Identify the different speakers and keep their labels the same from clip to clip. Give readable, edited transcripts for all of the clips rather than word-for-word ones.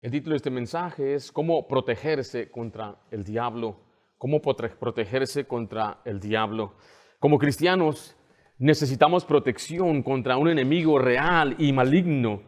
Speaker 1: El título de este mensaje es ¿Cómo protegerse contra el diablo? ¿Cómo protegerse contra el diablo? Como cristianos necesitamos protección contra un enemigo real y maligno.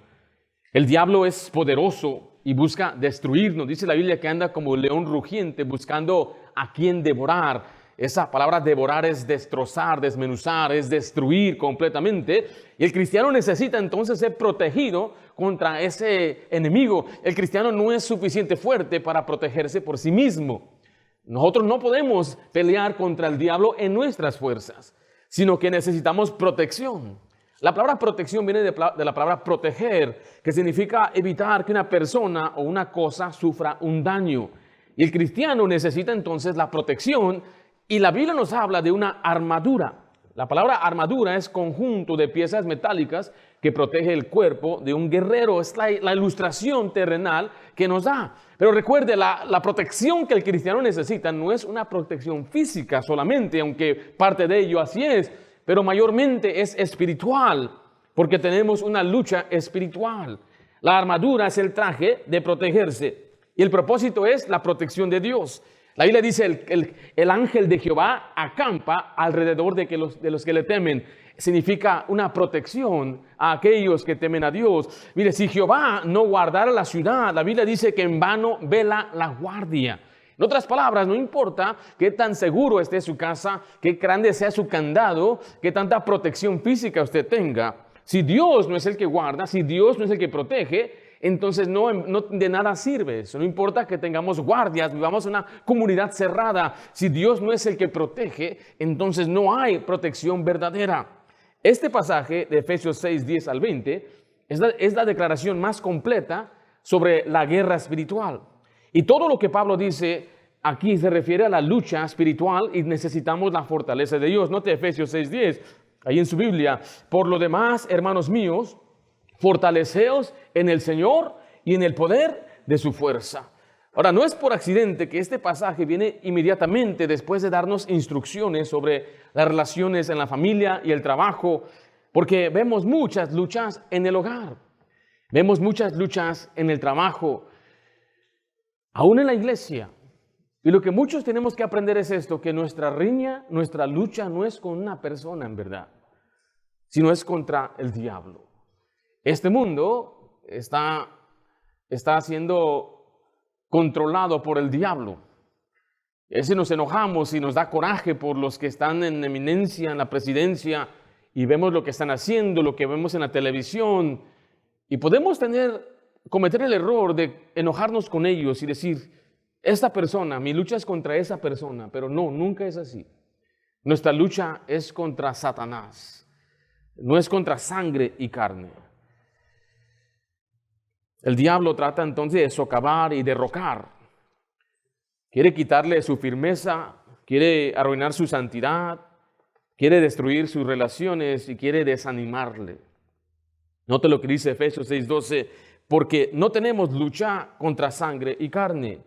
Speaker 1: El diablo es poderoso y busca destruirnos. Dice la Biblia que anda como león rugiente buscando a quien devorar. Esa palabra devorar es destrozar, desmenuzar, es destruir completamente. Y el cristiano necesita entonces ser protegido contra ese enemigo. El cristiano no es suficiente fuerte para protegerse por sí mismo. Nosotros no podemos pelear contra el diablo en nuestras fuerzas, sino que necesitamos protección. La palabra protección viene de la palabra proteger, que significa evitar que una persona o una cosa sufra un daño. Y el cristiano necesita entonces la protección, y la Biblia nos habla de una armadura. La palabra armadura es conjunto de piezas metálicas que protege el cuerpo de un guerrero. Es la ilustración terrenal que nos da. Pero recuerde, la protección que el cristiano necesita no es una protección física solamente, aunque parte de ello así es, pero mayormente es espiritual, porque tenemos una lucha espiritual. La armadura es el traje de protegerse y el propósito es la protección de Dios. La Biblia dice, el ángel de Jehová acampa alrededor de los que le temen. Significa una protección a aquellos que temen a Dios. Mire, si Jehová no guardara la ciudad, la Biblia dice que en vano vela la guardia. En otras palabras, no importa qué tan seguro esté su casa, qué grande sea su candado, qué tanta protección física usted tenga. Si Dios no es el que guarda, si Dios no es el que protege, entonces no de nada sirve eso. No importa que tengamos guardias, vivamos en una comunidad cerrada. Si Dios no es el que protege, entonces no hay protección verdadera. Este pasaje de Efesios 6, 10 al 20 es la declaración más completa sobre la guerra espiritual. Y todo lo que Pablo dice aquí se refiere a la lucha espiritual y necesitamos la fortaleza de Dios. Note Efesios 6, 10, ahí en su Biblia. Por lo demás, hermanos míos, fortaleceos en el Señor y en el poder de su fuerza. Ahora, no es por accidente que este pasaje viene inmediatamente después de darnos instrucciones sobre las relaciones en la familia y el trabajo, porque vemos muchas luchas en el hogar, vemos muchas luchas en el trabajo, aún en la iglesia. Y lo que muchos tenemos que aprender es esto, que nuestra riña, nuestra lucha no es con una persona en verdad, sino es contra el diablo. Este mundo está siendo controlado por el diablo. Si nos enojamos y nos da coraje por los que están en eminencia, en la presidencia, y vemos lo que están haciendo, lo que vemos en la televisión, y podemos cometer el error de enojarnos con ellos y decir, esta persona, mi lucha es contra esa persona, pero no, nunca es así. Nuestra lucha es contra Satanás, no es contra sangre y carne. El diablo trata entonces de socavar y derrocar. Quiere quitarle su firmeza, quiere arruinar su santidad, quiere destruir sus relaciones y quiere desanimarle. Note lo que dice Efesios 6:12, porque no tenemos lucha contra sangre y carne,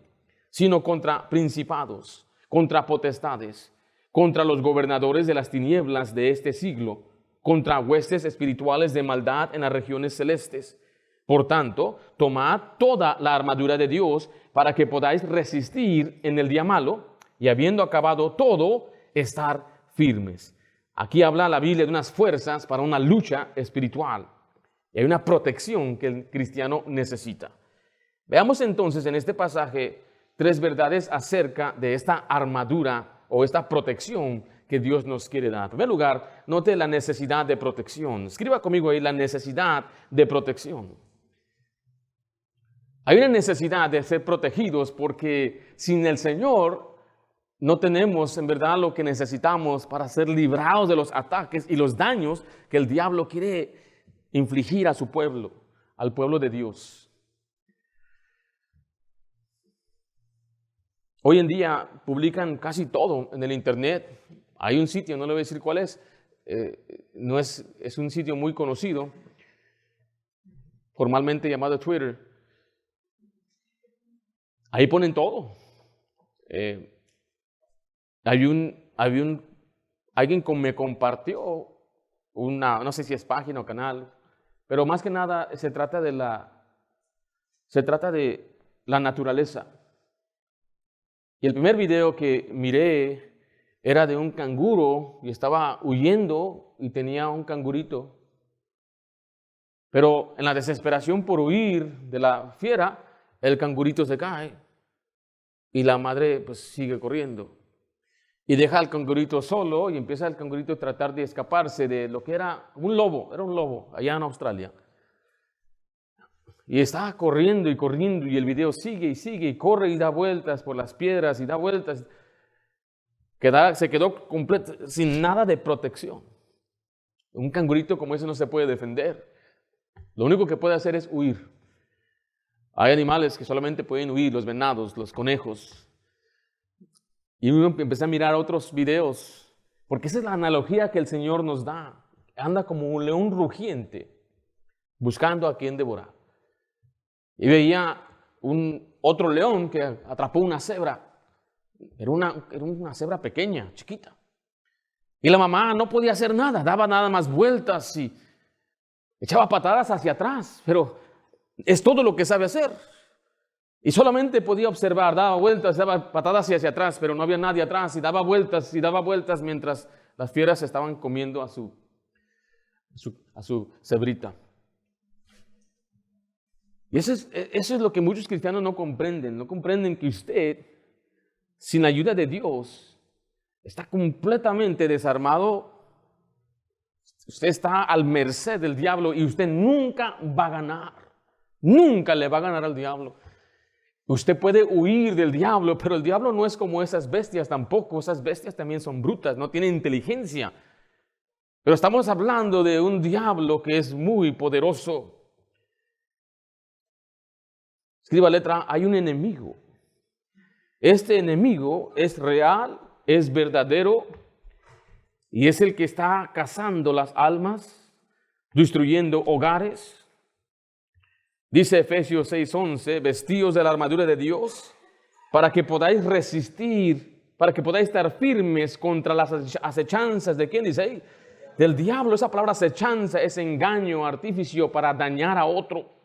Speaker 1: sino contra principados, contra potestades, contra los gobernadores de las tinieblas de este siglo, contra huestes espirituales de maldad en las regiones celestes. Por tanto, tomad toda la armadura de Dios para que podáis resistir en el día malo y habiendo acabado todo, estar firmes. Aquí habla la Biblia de unas fuerzas para una lucha espiritual. Y hay una protección que el cristiano necesita. Veamos entonces en este pasaje 3 verdades acerca de esta armadura o esta protección que Dios nos quiere dar. En primer lugar, note la necesidad de protección. Escriba conmigo ahí la necesidad de protección. Hay una necesidad de ser protegidos porque sin el Señor no tenemos en verdad lo que necesitamos para ser librados de los ataques y los daños que el diablo quiere infligir a su pueblo, al pueblo de Dios. Hoy en día publican casi todo en el internet. Hay un sitio, no le voy a decir cuál es, es un sitio muy conocido, formalmente llamado Twitter. Ahí ponen todo. Alguien me compartió no sé si es página o canal, pero más que nada se trata de Se trata de la naturaleza. Y el primer video que miré era de un canguro y estaba huyendo y tenía un cangurito. Pero en la desesperación por huir de la fiera, el cangurito se cae y la madre pues sigue corriendo. Y deja al cangurito solo y empieza el cangurito a tratar de escaparse de lo que era un lobo allá en Australia. Y está corriendo y el video sigue y corre y da vueltas por las piedras y da vueltas. Se quedó completo, sin nada de protección. Un cangurito como ese no se puede defender. Lo único que puede hacer es huir. Hay animales que solamente pueden huir, los venados, los conejos. Y uno empieza a mirar otros videos, porque esa es la analogía que el Señor nos da. Anda como un león rugiente, buscando a quien devorar. Y veía otro león que atrapó una cebra. Era una cebra pequeña, chiquita. Y la mamá no podía hacer nada, daba nada más vueltas y echaba patadas hacia atrás, pero es todo lo que sabe hacer. Y solamente podía observar, daba vueltas, daba patadas hacia atrás, pero no había nadie atrás, y daba vueltas mientras las fieras estaban comiendo a su cebrita. Y eso es lo que muchos cristianos no comprenden que usted, sin la ayuda de Dios, está completamente desarmado. Usted está al merced del diablo y usted nunca va a ganar. Nunca le va a ganar al diablo. Usted puede huir del diablo, pero el diablo no es como esas bestias tampoco. Esas bestias también son brutas, no tienen inteligencia. Pero estamos hablando de un diablo que es muy poderoso. Escriba letra, hay un enemigo. Este enemigo es real, es verdadero y es el que está cazando las almas, destruyendo hogares. Dice Efesios 6:11, vestíos de la armadura de Dios para que podáis resistir, para que podáis estar firmes contra las acechanzas de ¿quién dice ahí? Del diablo. Esa palabra acechanza es engaño, artificio para dañar a otro.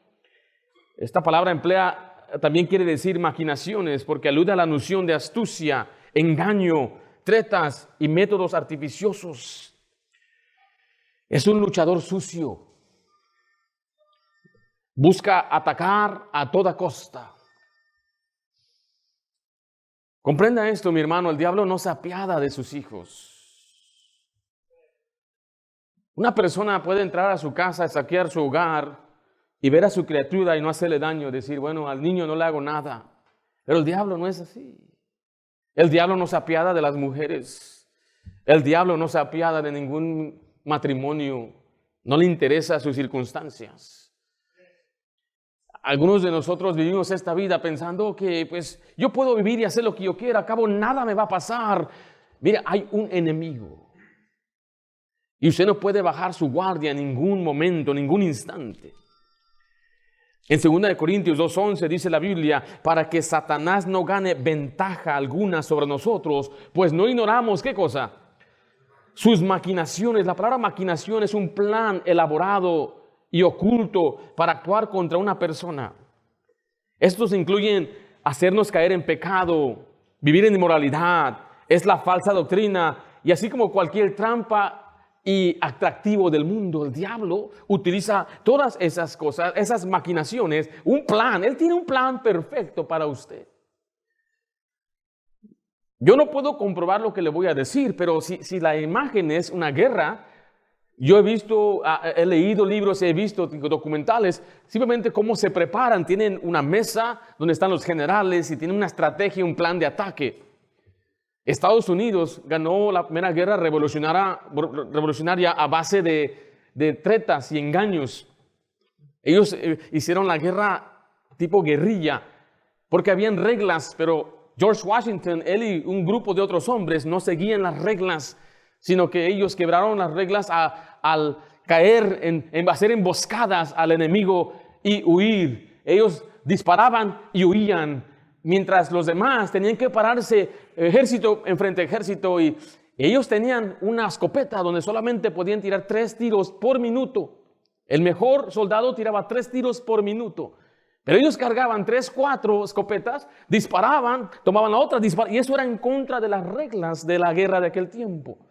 Speaker 1: Esta palabra también quiere decir maquinaciones porque alude a la noción de astucia, engaño, tretas y métodos artificiosos. Es un luchador sucio. Busca atacar a toda costa. Comprenda esto, mi hermano, el diablo no se apiada de sus hijos. Una persona puede entrar a su casa, saquear su hogar y ver a su criatura y no hacerle daño, decir, bueno, al niño no le hago nada. Pero el diablo no es así. El diablo no se apiada de las mujeres. El diablo no se apiada de ningún matrimonio. No le interesa sus circunstancias. Algunos de nosotros vivimos esta vida pensando que pues yo puedo vivir y hacer lo que yo quiera, a cabo nada me va a pasar. Mira, hay un enemigo. Y usted no puede bajar su guardia en ningún momento, ningún instante. En 2 Corintios 2:11 dice la Biblia, para que Satanás no gane ventaja alguna sobre nosotros, pues no ignoramos, ¿qué cosa? Sus maquinaciones. La palabra maquinación es un plan elaborado y oculto para actuar contra una persona. Estos incluyen hacernos caer en pecado, vivir en inmoralidad, es la falsa doctrina y así como cualquier trampa y atractivo del mundo, el diablo utiliza todas esas cosas, esas maquinaciones, un plan. Él tiene un plan perfecto para usted. Yo no puedo comprobar lo que le voy a decir, pero si la imagen es una guerra, yo he leído libros, he visto documentales, simplemente cómo se preparan. Tienen una mesa donde están los generales y tienen una estrategia, un plan de ataque. Estados Unidos ganó la primera guerra revolucionaria a base de tretas y engaños. Ellos hicieron la guerra tipo guerrilla, porque habían reglas, pero George Washington, él y un grupo de otros hombres no seguían las reglas, sino que ellos quebraron las reglas al caer en hacer emboscadas al enemigo y huir. Ellos disparaban y huían, mientras los demás tenían que pararse ejército enfrente a ejército, y ellos tenían una escopeta donde solamente podían tirar 3 tiros por minuto. El mejor soldado tiraba 3 tiros por minuto. Pero ellos cargaban 3, 4 escopetas, disparaban, tomaban la otra, y eso era en contra de las reglas de la guerra de aquel tiempo.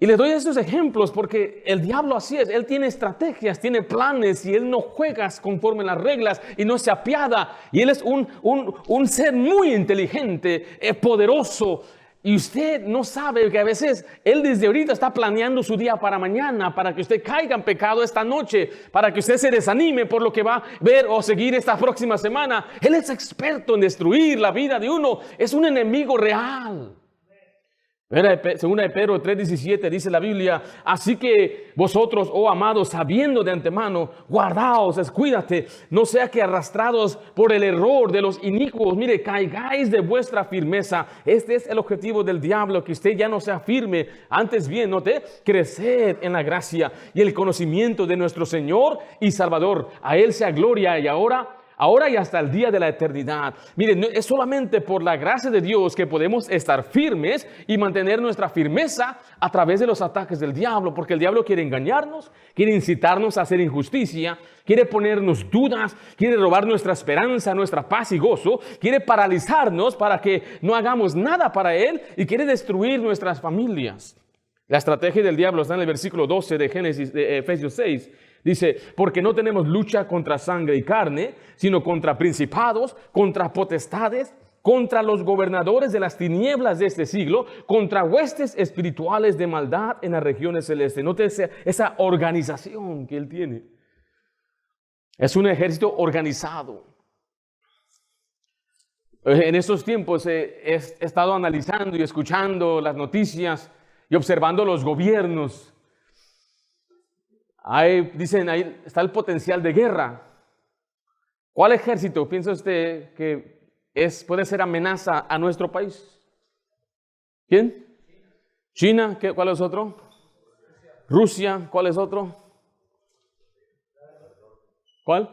Speaker 1: Y les doy estos ejemplos porque el diablo así es. Él tiene estrategias, tiene planes y él no juega conforme las reglas y no se apiada. Y él es un ser muy inteligente, poderoso. Y usted no sabe que a veces él desde ahorita está planeando su día para mañana, para que usted caiga en pecado esta noche, para que usted se desanime por lo que va a ver o seguir esta próxima semana. Él es experto en destruir la vida de uno. Es un enemigo real. Segunda de Pedro 3:17 dice la Biblia: así que vosotros, oh amados, sabiendo de antemano, guardaos, cuídate, no sea que arrastrados por el error de los inicuos, mire, caigáis de vuestra firmeza. Este es el objetivo del diablo, que usted ya no sea firme, antes bien, note, creced en la gracia y el conocimiento de nuestro Señor y Salvador. A Él sea gloria y ahora y hasta el día de la eternidad. Miren, es solamente por la gracia de Dios que podemos estar firmes y mantener nuestra firmeza a través de los ataques del diablo, porque el diablo quiere engañarnos, quiere incitarnos a hacer injusticia, quiere ponernos dudas, quiere robar nuestra esperanza, nuestra paz y gozo, quiere paralizarnos para que no hagamos nada para él y quiere destruir nuestras familias. La estrategia del diablo está en el versículo 12 de Efesios 6. Dice, porque no tenemos lucha contra sangre y carne, sino contra principados, contra potestades, contra los gobernadores de las tinieblas de este siglo, contra huestes espirituales de maldad en las regiones celestes. Note esa organización que él tiene. Es un ejército organizado. En estos tiempos he estado analizando y escuchando las noticias y observando los gobiernos. Dicen, ahí está el potencial de guerra. ¿Cuál ejército piensa usted que puede ser amenaza a nuestro país? ¿Quién? ¿China? ¿Cuál es otro? ¿Rusia? ¿Cuál es otro? ¿Cuál?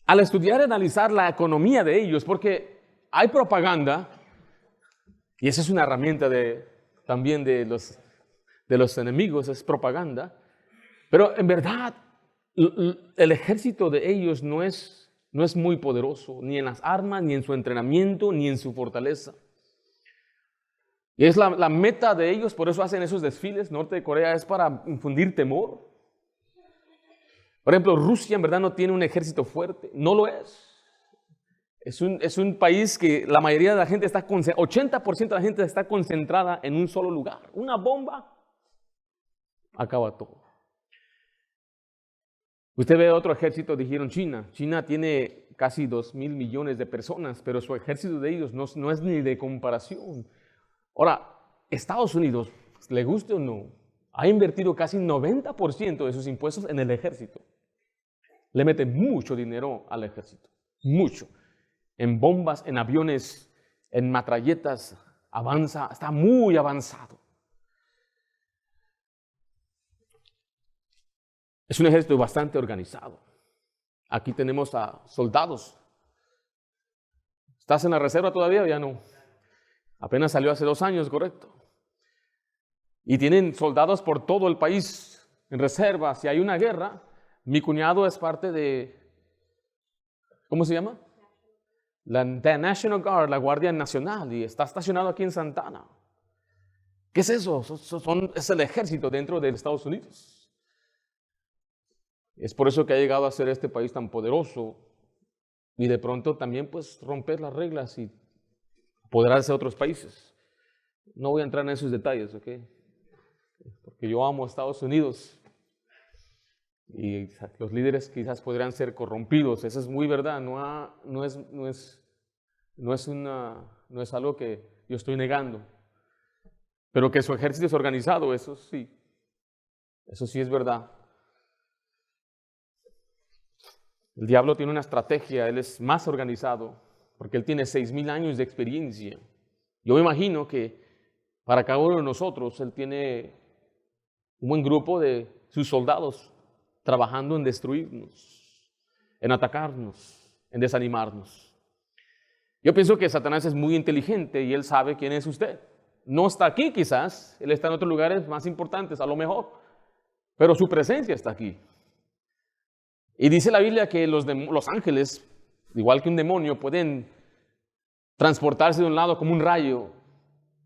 Speaker 1: Al estudiar y analizar la economía de ellos, porque hay propaganda, y esa es una herramienta también de los enemigos, es propaganda. Pero en verdad, el ejército de ellos no es muy poderoso, ni en las armas, ni en su entrenamiento, ni en su fortaleza. Y es la meta de ellos, por eso hacen esos desfiles. Norte de Corea es para infundir temor. Por ejemplo, Rusia en verdad no tiene un ejército fuerte, no lo es. Es un país que la mayoría de la gente 80% de la gente está concentrada en un solo lugar. Una bomba acaba todo. Usted ve otro ejército, dijeron China. China tiene casi 2,000 millones de personas, pero su ejército de ellos no es ni de comparación. Ahora, Estados Unidos, le guste o no, ha invertido casi 90% de sus impuestos en el ejército. Le mete mucho dinero al ejército, mucho. En bombas, en aviones, en metralletas, avanza, está muy avanzado. Es un ejército bastante organizado. Aquí tenemos a soldados. ¿Estás en la reserva todavía o ya no? Apenas salió hace 2 años, correcto. Y tienen soldados por todo el país en reserva. Si hay una guerra, mi cuñado es parte de, ¿cómo se llama? La National Guard, la Guardia Nacional, y está estacionado aquí en Santana. ¿Qué es eso? Es el ejército dentro de Estados Unidos. Es por eso que ha llegado a ser este país tan poderoso y de pronto también pues romper las reglas y apoderarse de otros países. No voy a entrar en esos detalles, ¿ok? Porque yo amo a Estados Unidos y los líderes quizás podrían ser corrompidos. Eso es muy verdad. No es algo que yo estoy negando. Pero que su ejército es organizado, eso sí es verdad. El diablo tiene una estrategia, él es más organizado, porque él tiene 6,000 años de experiencia. Yo me imagino que para cada uno de nosotros, él tiene un buen grupo de sus soldados trabajando en destruirnos, en atacarnos, en desanimarnos. Yo pienso que Satanás es muy inteligente y él sabe quién es usted. No está aquí quizás, él está en otros lugares más importantes, a lo mejor. pero su presencia está aquí. Y dice la Biblia que los ángeles, igual que un demonio, pueden transportarse de un lado como un rayo.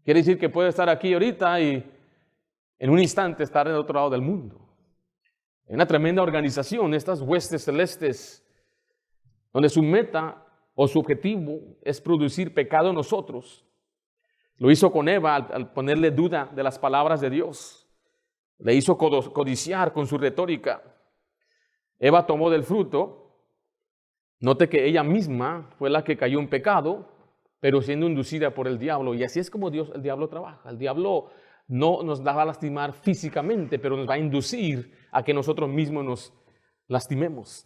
Speaker 1: Quiere decir que puede estar aquí ahorita y en un instante estar en el otro lado del mundo. Es una tremenda organización, estas huestes celestes, donde su meta o su objetivo es producir pecado en nosotros. Lo hizo con Eva al ponerle duda de las palabras de Dios. Le hizo codiciar con su retórica. Eva tomó del fruto. Note que ella misma fue la que cayó en pecado, pero siendo inducida por el diablo. Y así es como el diablo trabaja. El diablo no nos va a lastimar físicamente, pero nos va a inducir a que nosotros mismos nos lastimemos.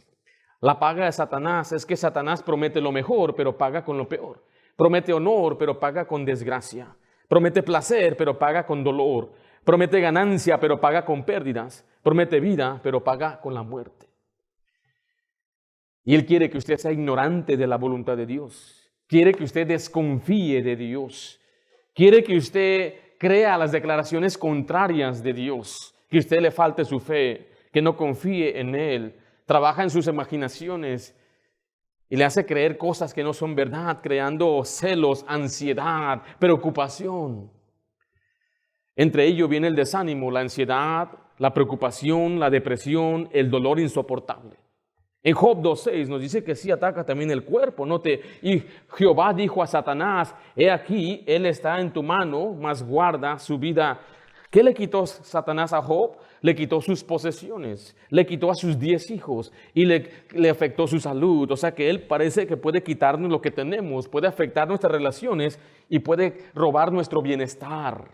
Speaker 1: La paga de Satanás es que Satanás promete lo mejor, pero paga con lo peor. Promete honor, pero paga con desgracia. Promete placer, pero paga con dolor. Promete ganancia, pero paga con pérdidas. Promete vida, pero paga con la muerte. Y Él quiere que usted sea ignorante de la voluntad de Dios. Quiere que usted desconfíe de Dios. Quiere que usted crea las declaraciones contrarias de Dios. Que usted le falte su fe, que no confíe en Él. Trabaja en sus imaginaciones y le hace creer cosas que no son verdad, creando celos, ansiedad, preocupación. Entre ellos viene el desánimo, la ansiedad, la preocupación, la depresión, el dolor insoportable. En Job 2:6 nos dice que sí ataca también el cuerpo. Note, y Jehová dijo a Satanás, he aquí, él está en tu mano, mas guarda su vida. ¿Qué le quitó Satanás a Job? Le quitó sus posesiones, le quitó a sus 10 hijos y le afectó su salud. O sea que él parece que puede quitarnos lo que tenemos, puede afectar nuestras relaciones y puede robar nuestro bienestar.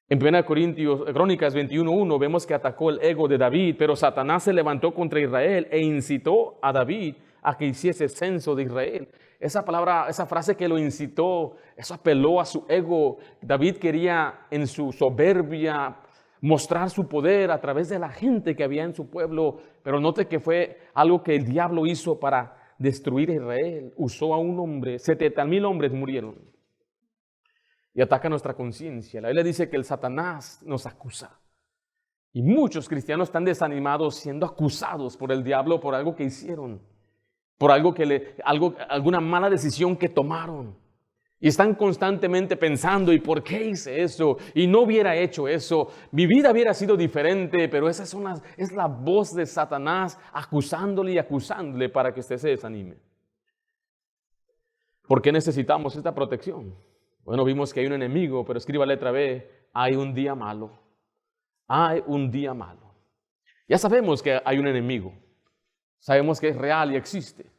Speaker 1: En 1 Crónicas 21:1 vemos que atacó el ego de David, pero Satanás se levantó contra Israel e incitó a David a que hiciese censo de Israel. Esa frase que lo incitó, eso apeló a su ego. David quería en su soberbia mostrar su poder a través de la gente que había en su pueblo, pero note que fue algo que el diablo hizo para destruir a Israel. Usó a un hombre, 70,000 hombres murieron. Y ataca nuestra conciencia. La Biblia dice que el Satanás nos acusa. Y muchos cristianos están desanimados siendo acusados por el diablo por algo que hicieron, por alguna mala decisión que tomaron. Y están constantemente pensando, ¿y por qué hice eso? Y no hubiera hecho eso. Mi vida hubiera sido diferente, pero esa es la voz de Satanás acusándole y acusándole para que usted se desanime. ¿Por qué necesitamos esta protección? Bueno, vimos que hay un enemigo, pero escriba letra B, hay un día malo. Hay un día malo. Ya sabemos que hay un enemigo. Sabemos que es real y existe.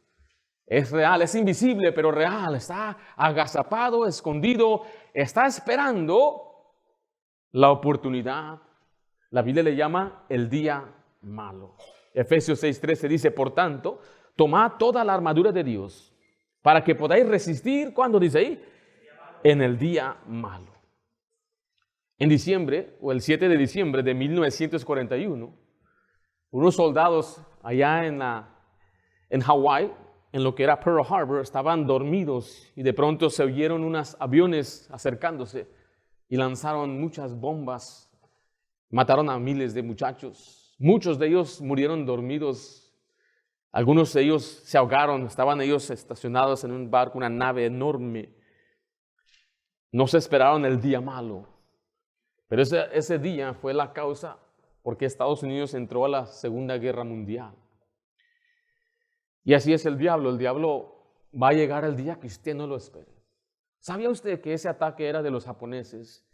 Speaker 1: Es real, es invisible, pero real. Está agazapado, escondido, está esperando la oportunidad. La Biblia le llama el día malo. Efesios 6:13 dice, por tanto, tomad toda la armadura de Dios para que podáis resistir, ¿cuándo dice ahí? En el día malo. En diciembre, o el 7 de diciembre de 1941, unos soldados allá en Hawái, en lo que era Pearl Harbor, estaban dormidos y de pronto se oyeron unos aviones acercándose y lanzaron muchas bombas. Mataron a miles de muchachos. Muchos de ellos murieron dormidos. Algunos de ellos se ahogaron. Estaban ellos estacionados en un barco, una nave enorme. No se esperaron el día malo, pero ese día fue la causa porque Estados Unidos entró a la Segunda Guerra Mundial. Y así es el diablo va a llegar el día que usted no lo espere. ¿Sabía usted que ese ataque era de los japoneses?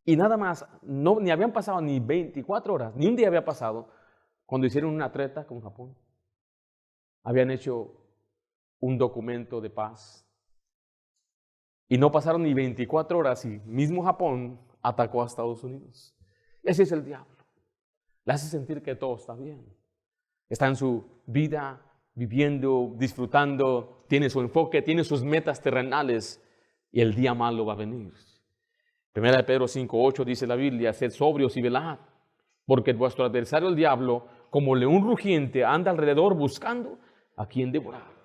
Speaker 1: Y nada más, ni habían pasado ni 24 horas, ni un día había pasado, cuando hicieron una treta con Japón. Habían hecho un documento de paz. Y no pasaron ni 24 horas y mismo Japón atacó a Estados Unidos. Ese es el diablo. Le hace sentir que todo está bien. Está en su vida, viviendo, disfrutando, tiene su enfoque, tiene sus metas terrenales y el día malo va a venir. 1 de Pedro 5:8 dice la Biblia, sed sobrios y velad, porque vuestro adversario el diablo, como león rugiente, anda alrededor buscando a quien devorar.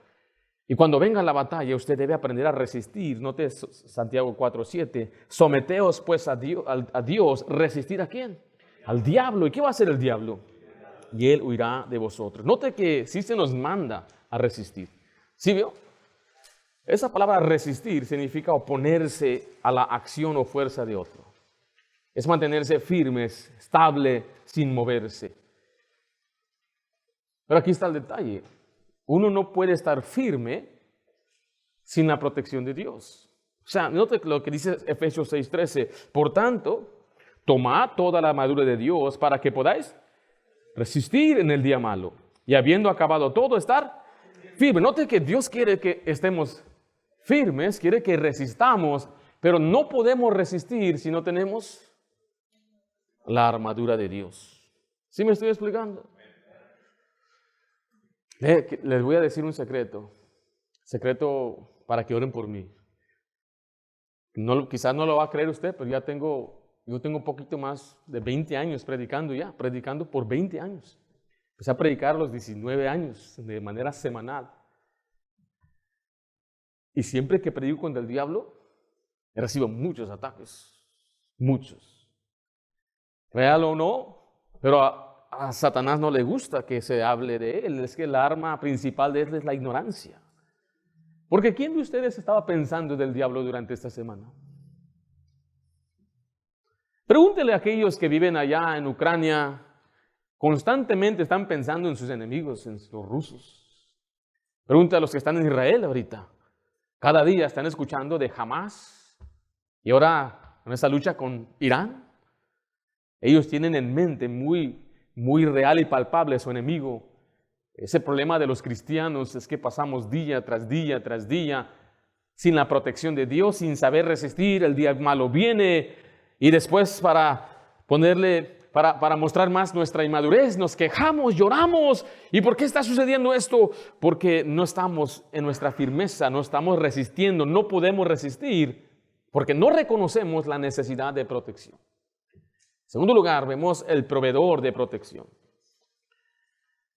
Speaker 1: Y cuando venga la batalla, usted debe aprender a resistir. Note Santiago 4:7. Someteos pues a Dios. ¿Resistir a quién? al diablo. ¿Y qué va a hacer el diablo? Y él huirá de vosotros. Note que sí se nos manda a resistir. ¿Sí vio? Esa palabra resistir significa oponerse a la acción o fuerza de otro. Es mantenerse firmes, estable, sin moverse. Pero aquí está el detalle. Uno no puede estar firme sin la protección de Dios. O sea, note lo que dice Efesios 6:13. Por tanto, tomad toda la armadura de Dios para que podáis resistir en el día malo. Y habiendo acabado todo, estar firme. Note que Dios quiere que estemos firmes, quiere que resistamos, pero no podemos resistir si no tenemos la armadura de Dios. ¿Sí me estoy explicando? Les voy a decir un secreto para que oren por mí. Quizás no lo va a creer usted, pero yo tengo un poquito más de 20 años predicando por 20 años. Empecé a predicar a los 19 años de manera semanal. Y siempre que predico contra el diablo, recibo muchos ataques, muchos. Créalo o no, pero a Satanás no le gusta que se hable de él. Es que la arma principal de él es la ignorancia. Porque ¿quién de ustedes estaba pensando del diablo durante esta semana? Pregúntele a aquellos que viven allá en Ucrania, constantemente están pensando en sus enemigos, en los rusos. Pregúntale a los que están en Israel ahorita. Cada día están escuchando de Hamas y ahora en esa lucha con Irán. Ellos tienen en mente muy real y palpable su enemigo. Ese problema de los cristianos es que pasamos día tras día tras día sin la protección de Dios, sin saber resistir. El día malo viene y después para mostrar más nuestra inmadurez, nos quejamos, lloramos. ¿Y por qué está sucediendo esto? Porque no estamos en nuestra firmeza, no estamos resistiendo, no podemos resistir porque no reconocemos la necesidad de protección. En segundo lugar, vemos el proveedor de protección.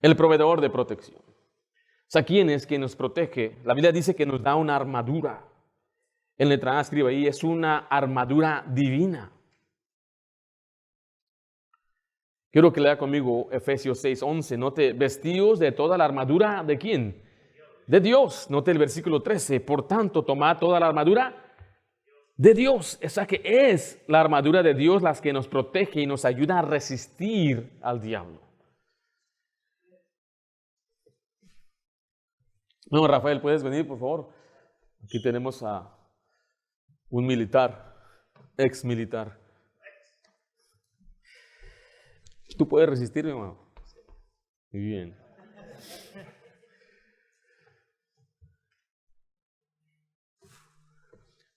Speaker 1: El proveedor de protección. O sea, ¿quién es quien nos protege? La Biblia dice que nos da una armadura. En letra A escribe ahí, es una armadura divina. Quiero que lea conmigo Efesios 6:11. Note, vestidos de toda la armadura, ¿de quién? De Dios. Note el versículo 13. Por tanto, tomad toda la armadura de Dios. O sea que es la armadura de Dios la que nos protege y nos ayuda a resistir al diablo. No, Rafael, ¿puedes venir, por favor? Aquí tenemos a un militar, ex militar. ¿Tú puedes resistir, mi hermano? Muy bien.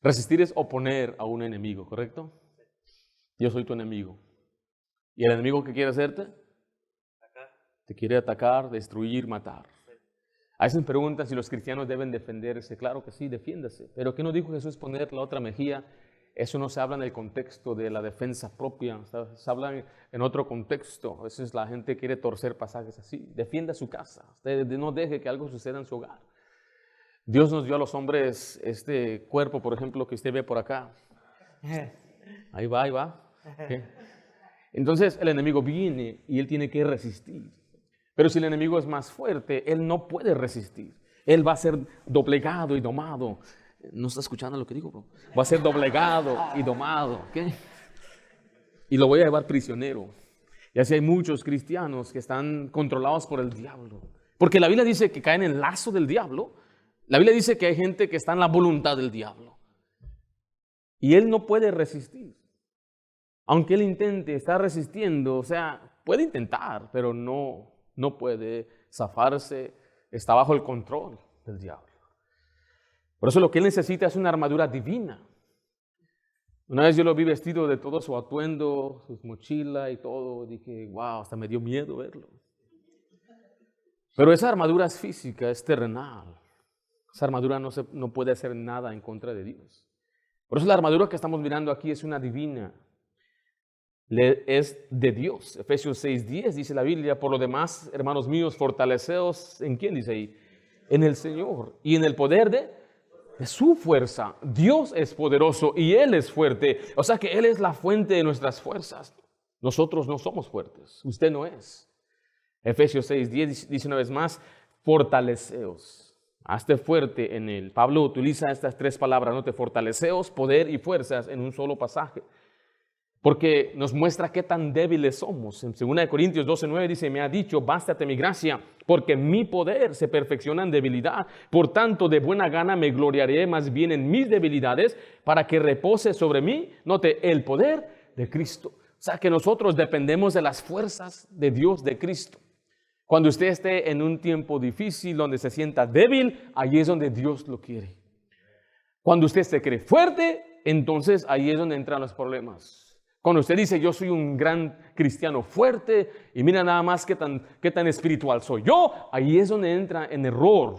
Speaker 1: Resistir es oponer a un enemigo, ¿correcto? Yo soy tu enemigo. ¿Y el enemigo qué quiere hacerte? Te quiere atacar, destruir, matar. A veces me preguntan si los cristianos deben defenderse. Claro que sí, defiéndase. Pero ¿qué nos dijo Jesús? Poner la otra mejilla. Eso no se habla en el contexto de la defensa propia. Se habla en otro contexto. A veces la gente quiere torcer pasajes así. Defienda su casa. Usted no deje que algo suceda en su hogar. Dios nos dio a los hombres este cuerpo, por ejemplo, que usted ve por acá. Ahí va. ¿Okay? Entonces el enemigo viene y él tiene que resistir. Pero si el enemigo es más fuerte, él no puede resistir. Él va a ser doblegado y domado. ¿No está escuchando lo que digo, bro? Va a ser doblegado y domado. ¿Okay? Y lo voy a llevar prisionero. Y así hay muchos cristianos que están controlados por el diablo. Porque la Biblia dice que caen en el lazo del diablo. La Biblia dice que hay gente que está en la voluntad del diablo. Y él no puede resistir. Aunque él intente, está resistiendo. O sea, puede intentar, pero no puede zafarse. Está bajo el control del diablo. Por eso lo que él necesita es una armadura divina. Una vez yo lo vi vestido de todo su atuendo, su mochila y todo. Dije, wow, hasta me dio miedo verlo. Pero esa armadura es física, es terrenal. Esa armadura no puede hacer nada en contra de Dios. Por eso la armadura que estamos mirando aquí es una divina. Es de Dios. Efesios 6:10 dice la Biblia, por lo demás, hermanos míos, fortaleceos, ¿en quién dice ahí? En el Señor y en el poder de su fuerza. Dios es poderoso y Él es fuerte. O sea que Él es la fuente de nuestras fuerzas. Nosotros no somos fuertes, usted no es. Efesios 6:10 dice una vez más, fortaleceos, hazte fuerte en él. Pablo utiliza estas tres palabras, ¿no? Fortaleceos, poder y fuerzas en un solo pasaje, porque nos muestra qué tan débiles somos. En 2 Corintios 12:9 dice, me ha dicho, bástate mi gracia, porque mi poder se perfecciona en debilidad. Por tanto, de buena gana me gloriaré más bien en mis debilidades, para que repose sobre mí, note, el poder de Cristo. O sea, que nosotros dependemos de las fuerzas de Dios, de Cristo. Cuando usted esté en un tiempo difícil, donde se sienta débil, ahí es donde Dios lo quiere. Cuando usted se cree fuerte, entonces ahí es donde entran los problemas. Cuando usted dice, yo soy un gran cristiano fuerte, y mira nada más qué tan espiritual soy yo, ahí es donde entra en error.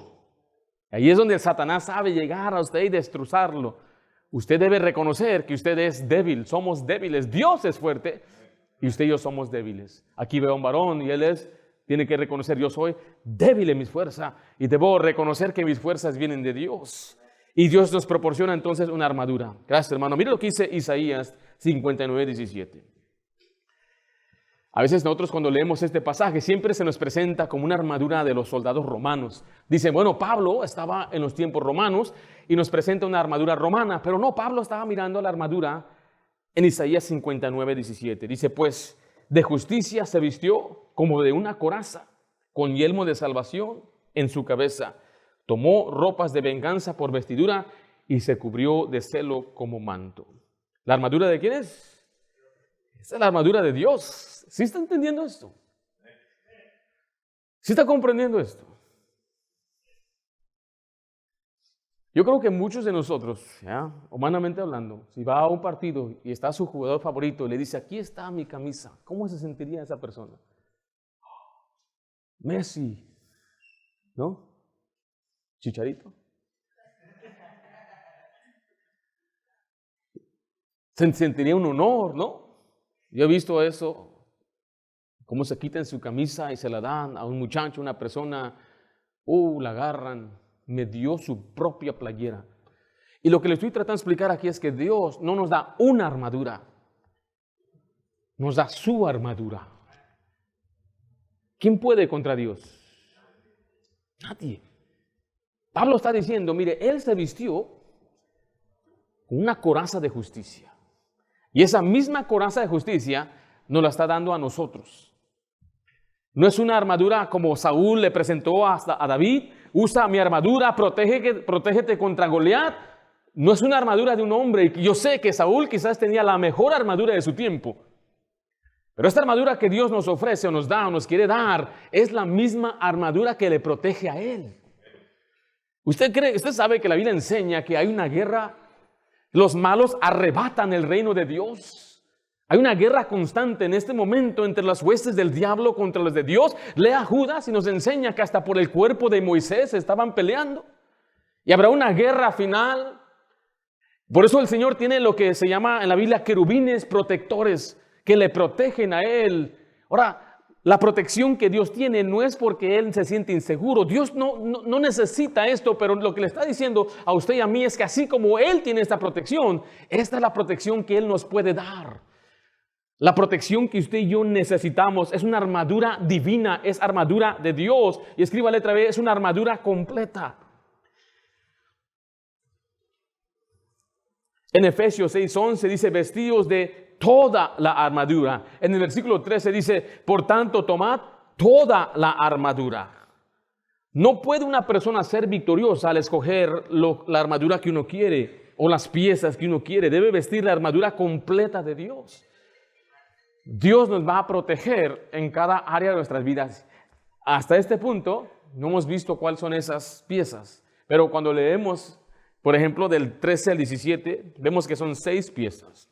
Speaker 1: Ahí es donde el Satanás sabe llegar a usted y destrozarlo. Usted debe reconocer que usted es débil, somos débiles. Dios es fuerte y usted y yo somos débiles. Aquí veo a un varón y él tiene que reconocer, yo soy débil en mis fuerzas y debo reconocer que mis fuerzas vienen de Dios. Y Dios nos proporciona entonces una armadura. Gracias, hermano. Mire lo que dice Isaías 59:17. A veces nosotros cuando leemos este pasaje siempre se nos presenta como una armadura de los soldados romanos. Dice, bueno, Pablo estaba en los tiempos romanos y nos presenta una armadura romana, pero no, Pablo estaba mirando la armadura en Isaías 59:17. Dice, pues de justicia se vistió como de una coraza, con yelmo de salvación en su cabeza. Tomó ropas de venganza por vestidura y se cubrió de celo como manto. ¿La armadura de quién es? Esa es la armadura de Dios. ¿Sí está entendiendo esto? ¿Sí está comprendiendo esto? Yo creo que muchos de nosotros, humanamente hablando, si va a un partido y está su jugador favorito y le dice, aquí está mi camisa, ¿cómo se sentiría esa persona? Messi, ¿no? Chicharito. Se sentiría un honor, ¿no? Yo he visto eso, cómo se quitan su camisa y se la dan a un muchacho, una persona, la agarran, me dio su propia playera. Y lo que le estoy tratando de explicar aquí es que Dios no nos da una armadura, nos da su armadura. ¿Quién puede contra Dios? Nadie. Pablo está diciendo, mire, él se vistió con una coraza de justicia. Y esa misma coraza de justicia nos la está dando a nosotros. No es una armadura como Saúl le presentó a David, usa mi armadura, protégete contra Goliat. No es una armadura de un hombre. Yo sé que Saúl quizás tenía la mejor armadura de su tiempo. Pero esta armadura que Dios nos ofrece o nos da o nos quiere dar es la misma armadura que le protege a él. Usted sabe que la Biblia enseña que hay una guerra. Los malos arrebatan el reino de Dios. Hay una guerra constante en este momento entre las huestes del diablo contra los de Dios. Lea Judas y nos enseña que hasta por el cuerpo de Moisés estaban peleando. Y habrá una guerra final. Por eso el Señor tiene lo que se llama en la Biblia querubines protectores que le protegen a Él. Ahora, la protección que Dios tiene no es porque Él se siente inseguro. Dios no necesita esto, pero lo que le está diciendo a usted y a mí es que así como Él tiene esta protección, esta es la protección que Él nos puede dar. La protección que usted y yo necesitamos es una armadura divina, es armadura de Dios. Y escriba la letra B, es una armadura completa. En Efesios 6:11 dice, vestidos de toda la armadura. En el versículo 13 dice, por tanto, tomad toda la armadura. No puede una persona ser victoriosa al escoger la armadura que uno quiere o las piezas que uno quiere. Debe vestir la armadura completa de Dios. Dios nos va a proteger en cada área de nuestras vidas. Hasta este punto no hemos visto cuáles son esas piezas, pero cuando leemos, por ejemplo, del 13 al 17, vemos que son 6 piezas.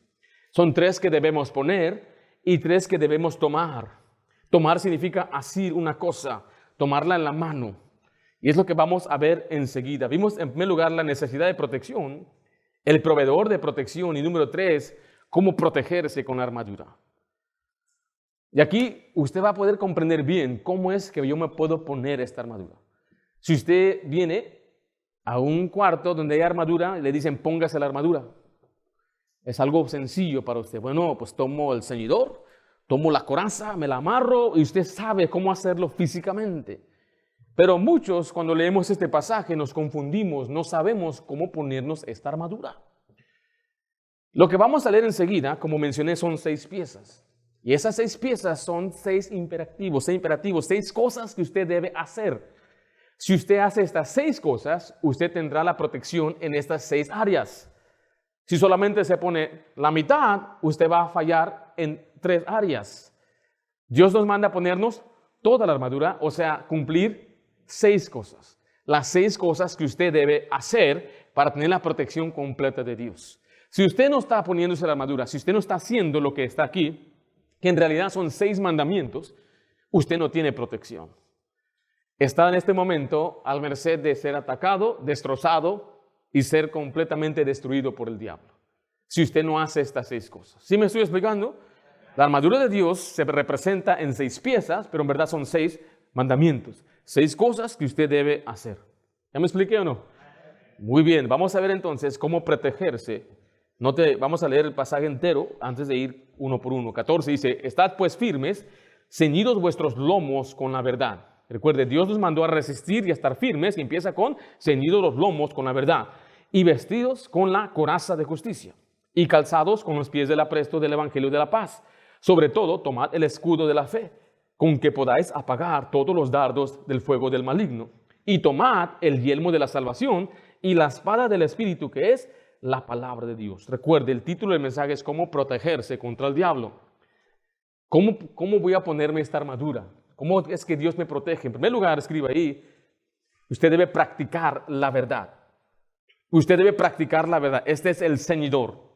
Speaker 1: Son 3 que debemos poner y 3 que debemos tomar. Tomar significa asir una cosa, tomarla en la mano. Y es lo que vamos a ver enseguida. Vimos en primer lugar la necesidad de protección, el proveedor de protección y número 3, cómo protegerse con la armadura. Y aquí usted va a poder comprender bien cómo es que yo me puedo poner esta armadura. Si usted viene a un cuarto donde hay armadura y le dicen póngase la armadura, es algo sencillo para usted. Bueno, pues tomo el ceñidor, Tomo la coraza, me la amarro y usted sabe cómo hacerlo físicamente. Pero muchos cuando leemos este pasaje nos confundimos, no sabemos cómo ponernos esta armadura. Lo que vamos a leer enseguida, como mencioné, son 6 piezas. Y esas 6 piezas son 6 imperativos, 6 cosas que usted debe hacer. Si usted hace estas 6 cosas, usted tendrá la protección en estas 6 áreas. Si solamente se pone la mitad, usted va a fallar en 3 áreas. Dios nos manda a ponernos toda la armadura, o sea, cumplir 6 cosas. Las 6 cosas que usted debe hacer para tener la protección completa de Dios. Si usted no está poniéndose la armadura, si usted no está haciendo lo que está aquí, que en realidad son 6 mandamientos, usted no tiene protección. Está en este momento al merced de ser atacado, destrozado y ser completamente destruido por el diablo. Si usted no hace estas 6 cosas. ¿Sí me estoy explicando? La armadura de Dios se representa en 6 piezas, pero en verdad son 6 mandamientos. 6 cosas que usted debe hacer. ¿Ya me expliqué o no? Muy bien, vamos a ver entonces cómo protegerse. Vamos a leer el pasaje entero antes de ir uno por uno. 14 dice, estad pues firmes, ceñidos vuestros lomos con la verdad. Recuerde, Dios nos mandó a resistir y a estar firmes y empieza con ceñidos los lomos con la verdad y vestidos con la coraza de justicia y calzados con los pies del apresto del evangelio de la paz. Sobre todo, tomad el escudo de la fe, con que podáis apagar todos los dardos del fuego del maligno. Y tomad el yelmo de la salvación y la espada del Espíritu, que es la palabra de Dios. Recuerde, el título del mensaje es cómo protegerse contra el diablo. ¿Cómo voy a ponerme esta armadura? ¿Cómo es que Dios me protege? En primer lugar, escriba ahí, usted debe practicar la verdad. Usted debe practicar la verdad. Este es el ceñidor.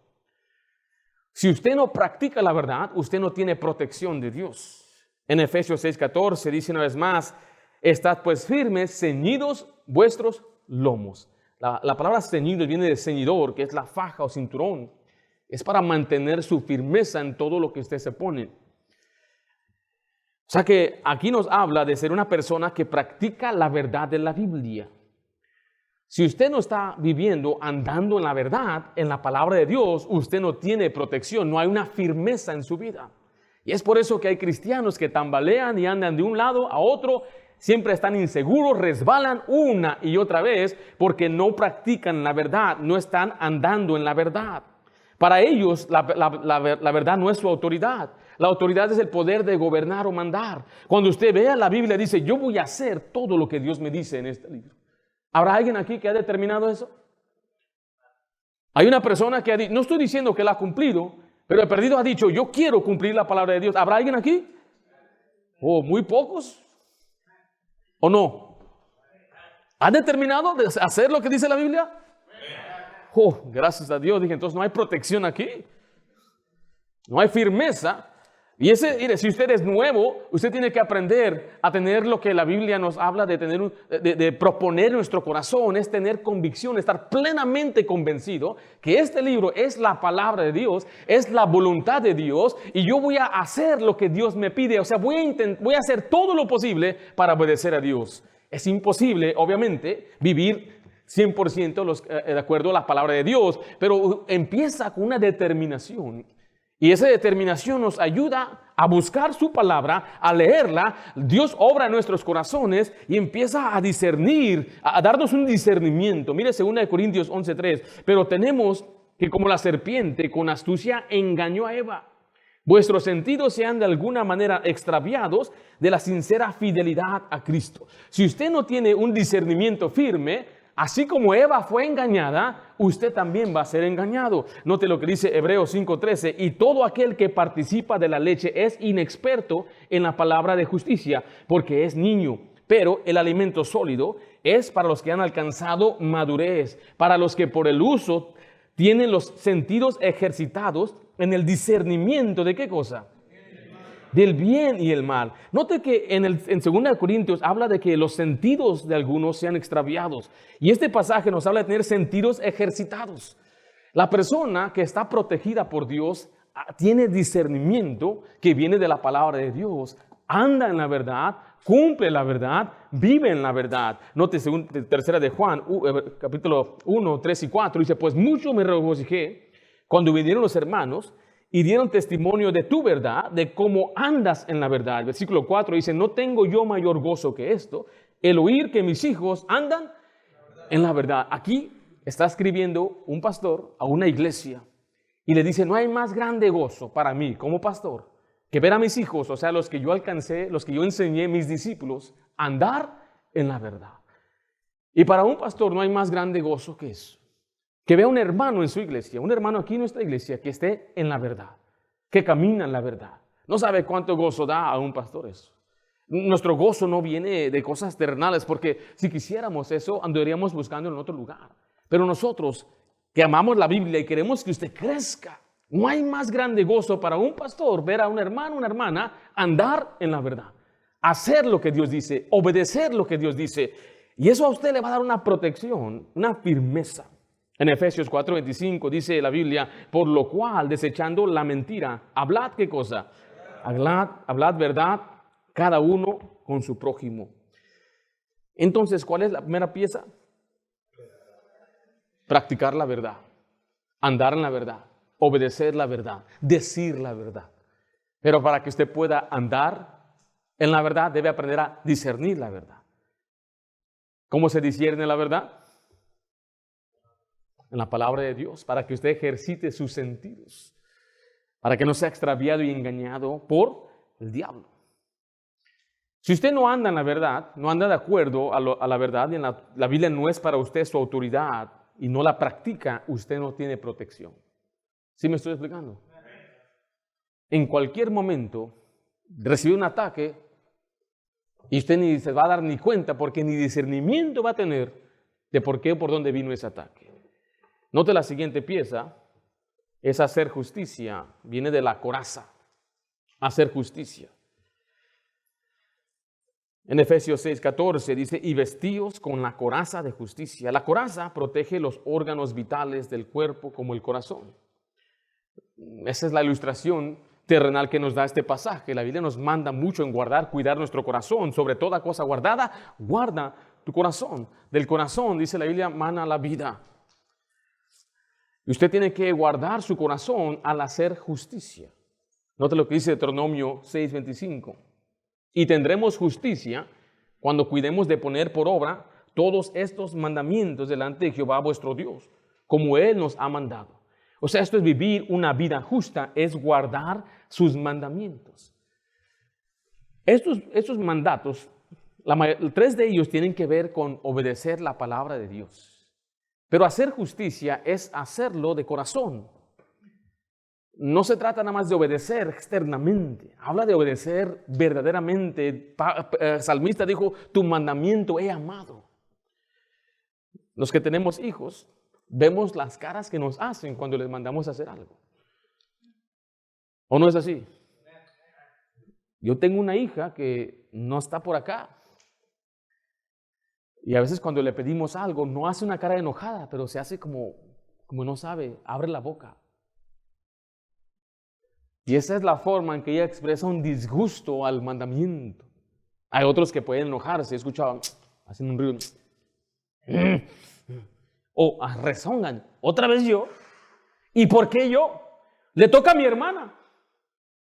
Speaker 1: Si usted no practica la verdad, usted no tiene protección de Dios. En Efesios 6:14 dice una vez más, estad pues firmes, ceñidos vuestros lomos. La palabra ceñido viene de ceñidor, que es la faja o cinturón. Es para mantener su firmeza en todo lo que usted se pone. O sea que aquí nos habla de ser una persona que practica la verdad de la Biblia. Si usted no está viviendo, andando en la verdad, en la palabra de Dios, usted no tiene protección, no hay una firmeza en su vida. Y es por eso que hay cristianos que tambalean y andan de un lado a otro, siempre están inseguros, resbalan una y otra vez porque no practican la verdad, no están andando en la verdad. Para ellos la verdad no es su autoridad. La autoridad es el poder de gobernar o mandar. Cuando usted vea la Biblia dice, yo voy a hacer todo lo que Dios me dice en este libro. ¿Habrá alguien aquí que ha determinado eso? Hay una persona que ha dicho, no estoy diciendo que la ha cumplido, pero el perdido ha dicho, yo quiero cumplir la palabra de Dios. ¿Habrá alguien aquí? ¿O muy pocos? ¿O no? ¿Ha determinado de hacer lo que dice la Biblia? Oh, gracias a Dios. Dije, entonces no hay protección aquí. No hay firmeza. Y mire, si usted es nuevo, usted tiene que aprender a tener lo que la Biblia nos habla de tener, de proponer en nuestro corazón, es tener convicción, estar plenamente convencido que este libro es la palabra de Dios, es la voluntad de Dios y yo voy a hacer lo que Dios me pide. O sea, voy a hacer todo lo posible para obedecer a Dios. Es imposible, obviamente, vivir 100% de acuerdo a la palabra de Dios, pero empieza con una determinación. Y esa determinación nos ayuda a buscar su palabra, a leerla. Dios obra en nuestros corazones y empieza a discernir, a darnos un discernimiento. Mire 2 Corintios 11:3. Pero tenemos que como la serpiente con astucia engañó a Eva, vuestros sentidos sean de alguna manera extraviados de la sincera fidelidad a Cristo. Si usted no tiene un discernimiento firme, así como Eva fue engañada, usted también va a ser engañado. Note lo que dice Hebreos 5:13. Y todo aquel que participa de la leche es inexperto en la palabra de justicia, porque es niño. Pero el alimento sólido es para los que han alcanzado madurez, para los que por el uso tienen los sentidos ejercitados en el discernimiento de ¿qué cosa? Del bien y el mal. Note que en 2 Corintios habla de que los sentidos de algunos sean extraviados. Y este pasaje nos habla de tener sentidos ejercitados. La persona que está protegida por Dios tiene discernimiento que viene de la palabra de Dios. Anda en la verdad, cumple la verdad, vive en la verdad. Note 3 de Juan, capítulo 1, 3 y 4. Dice, pues mucho me regocijé cuando vinieron los hermanos y dieron testimonio de tu verdad, de cómo andas en la verdad. El versículo 4 dice, no tengo yo mayor gozo que esto, el oír que mis hijos andan en la verdad. Aquí está escribiendo un pastor a una iglesia y le dice, no hay más grande gozo para mí como pastor que ver a mis hijos, o sea, los que yo alcancé, los que yo enseñé, mis discípulos, andar en la verdad. Y para un pastor no hay más grande gozo que eso. Que vea un hermano en su iglesia, un hermano aquí en nuestra iglesia que esté en la verdad, que camina en la verdad. No sabe cuánto gozo da a un pastor eso. Nuestro gozo no viene de cosas terrenales, porque si quisiéramos eso, andaríamos buscando en otro lugar. Pero nosotros que amamos la Biblia y queremos que usted crezca, no hay más grande gozo para un pastor ver a un hermano, una hermana, andar en la verdad, hacer lo que Dios dice, obedecer lo que Dios dice. Y eso a usted le va a dar una protección, una firmeza. En Efesios 4:25 dice la Biblia, por lo cual, desechando la mentira, hablad, ¿qué cosa? Hablad verdad, cada uno con su prójimo. Entonces, ¿cuál es la primera pieza? Practicar la verdad, andar en la verdad, obedecer la verdad, decir la verdad. Pero para que usted pueda andar en la verdad, debe aprender a discernir la verdad. ¿Cómo se discierne la verdad? En la palabra de Dios, para que usted ejercite sus sentidos, para que no sea extraviado y engañado por el diablo. Si usted no anda en la verdad, no anda de acuerdo a la verdad, y la Biblia no es para usted su autoridad, y no la practica, usted no tiene protección. ¿Sí me estoy explicando? En cualquier momento, recibe un ataque, y usted ni se va a dar ni cuenta, porque ni discernimiento va a tener de por qué o por dónde vino ese ataque. Note la siguiente pieza, es hacer justicia, viene de la coraza, hacer justicia. En Efesios 6:14 dice, y vestíos con la coraza de justicia. La coraza protege los órganos vitales del cuerpo como el corazón. Esa es la ilustración terrenal que nos da este pasaje. La Biblia nos manda mucho en guardar, cuidar nuestro corazón. Sobre toda cosa guardada, guarda tu corazón. Del corazón, dice la Biblia, mana la vida. Y usted tiene que guardar su corazón al hacer justicia. Note lo que dice Deuteronomio 6:25. Y tendremos justicia cuando cuidemos de poner por obra todos estos mandamientos delante de Jehová vuestro Dios, como Él nos ha mandado. O sea, esto es vivir una vida justa, es guardar sus mandamientos. Estos mandatos, tres de ellos tienen que ver con obedecer la palabra de Dios. Pero hacer justicia es hacerlo de corazón. No se trata nada más de obedecer externamente. Habla de obedecer verdaderamente. El salmista dijo, tu mandamiento he amado. Los que tenemos hijos, vemos las caras que nos hacen cuando les mandamos a hacer algo. ¿O no es así? Yo tengo una hija que no está por acá. Y a veces cuando le pedimos algo, no hace una cara enojada, pero se hace como no sabe, abre la boca. Y esa es la forma en que ella expresa un disgusto al mandamiento. Hay otros que pueden enojarse, he escuchado, hacen un ruido. O rezongan, otra vez yo. ¿Y por qué yo? Le toca a mi hermana.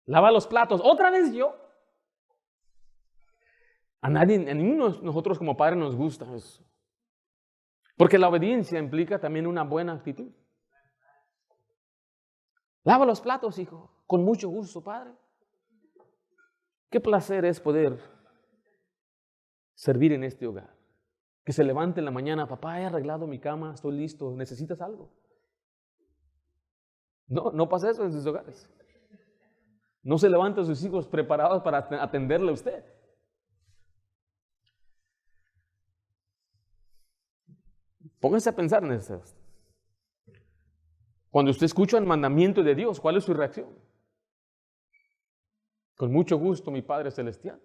Speaker 1: Lava los platos, otra vez yo. A ninguno de nosotros como padres nos gusta eso. Porque la obediencia implica también una buena actitud. Lava los platos, hijo, con mucho gusto, padre. Qué placer es poder servir en este hogar. Que se levante en la mañana, papá, he arreglado mi cama, estoy listo, ¿necesitas algo? No pasa eso en sus hogares. No se levantan sus hijos preparados para atenderle a usted. Pónganse a pensar en eso. Cuando usted escucha el mandamiento de Dios, ¿cuál es su reacción? Con mucho gusto, mi Padre Celestial.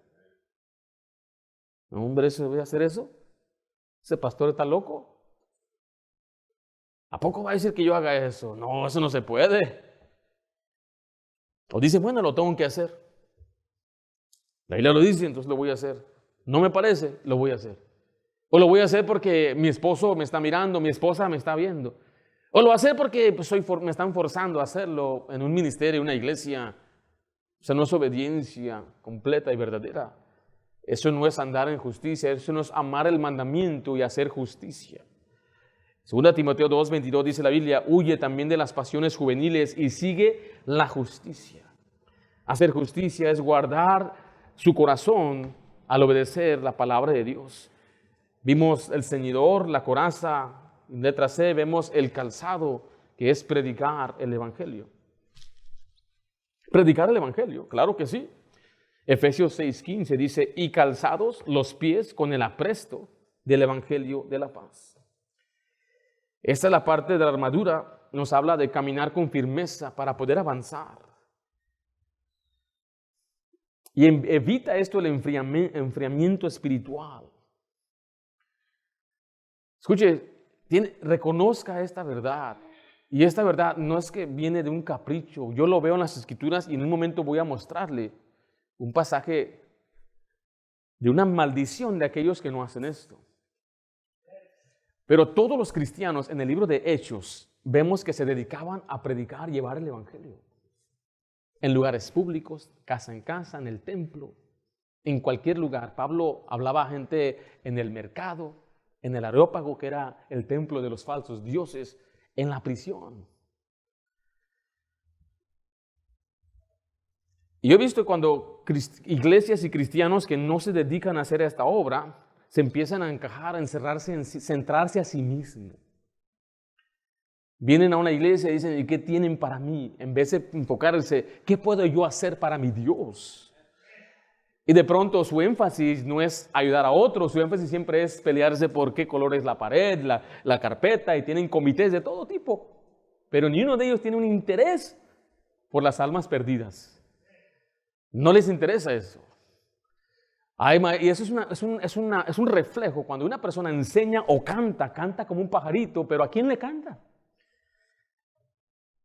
Speaker 1: No, hombre, ¿voy a hacer eso? ¿Ese pastor está loco? ¿A poco va a decir que yo haga eso? No, eso no se puede. O dice, bueno, lo tengo que hacer. La Biblia lo dice, entonces lo voy a hacer. No me parece, lo voy a hacer. O lo voy a hacer porque mi esposo me está mirando, mi esposa me está viendo. O lo hacer porque pues, me están forzando a hacerlo en un ministerio, en una iglesia. O sea, no es obediencia completa y verdadera. Eso no es andar en justicia, eso no es amar el mandamiento y hacer justicia. 2 Timoteo 2:22 dice la Biblia, huye también de las pasiones juveniles y sigue la justicia. Hacer justicia es guardar su corazón al obedecer la palabra de Dios. Vimos el ceñidor, la coraza, en letra C, vemos el calzado, que es predicar el evangelio. Predicar el evangelio, claro que sí. Efesios 6:15 dice, y calzados los pies con el apresto del evangelio de la paz. Esta es la parte de la armadura, nos habla de caminar con firmeza para poder avanzar. Y evita esto el enfriamiento espiritual. Escuche, reconozca esta verdad. Y esta verdad no es que viene de un capricho. Yo lo veo en las Escrituras y en un momento voy a mostrarle un pasaje de una maldición de aquellos que no hacen esto. Pero todos los cristianos en el libro de Hechos vemos que se dedicaban a predicar y llevar el evangelio. En lugares públicos, casa en casa, en el templo, en cualquier lugar. Pablo hablaba a gente en el mercado, en el Areópago, que era el templo de los falsos dioses, en la prisión. Y yo he visto cuando iglesias y cristianos que no se dedican a hacer esta obra, se empiezan a encajar, a encerrarse, centrarse a sí mismos. Vienen a una iglesia y dicen, ¿y qué tienen para mí? En vez de enfocarse, ¿qué puedo yo hacer para mi Dios? Y de pronto su énfasis no es ayudar a otros, su énfasis siempre es pelearse por qué color es la pared, la carpeta, y tienen comités de todo tipo. Pero ni uno de ellos tiene un interés por las almas perdidas. No les interesa eso. Y eso es un reflejo. Cuando una persona enseña o canta como un pajarito, pero ¿a quién le canta?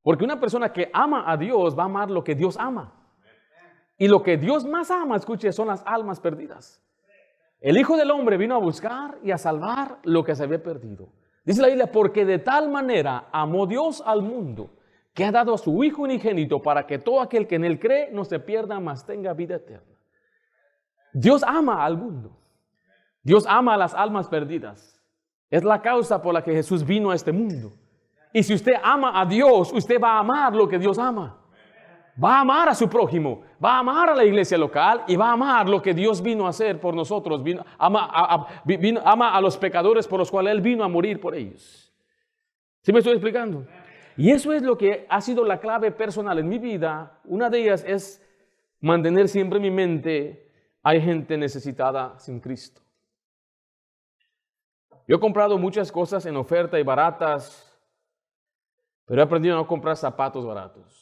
Speaker 1: Porque una persona que ama a Dios va a amar lo que Dios ama. Y lo que Dios más ama, escuche, son las almas perdidas. El Hijo del Hombre vino a buscar y a salvar lo que se había perdido. Dice la Biblia, porque de tal manera amó Dios al mundo, que ha dado a su Hijo unigénito para que todo aquel que en Él cree no se pierda, mas tenga vida eterna. Dios ama al mundo. Dios ama a las almas perdidas. Es la causa por la que Jesús vino a este mundo. Y si usted ama a Dios, usted va a amar lo que Dios ama. Va a amar a su prójimo, va a amar a la iglesia local y va a amar lo que Dios vino a hacer por nosotros. Ama a los pecadores por los cuales Él vino a morir por ellos. ¿Sí me estoy explicando? Y eso es lo que ha sido la clave personal en mi vida. Una de ellas es mantener siempre en mi mente, hay gente necesitada sin Cristo. Yo he comprado muchas cosas en oferta y baratas, pero he aprendido a no comprar zapatos baratos.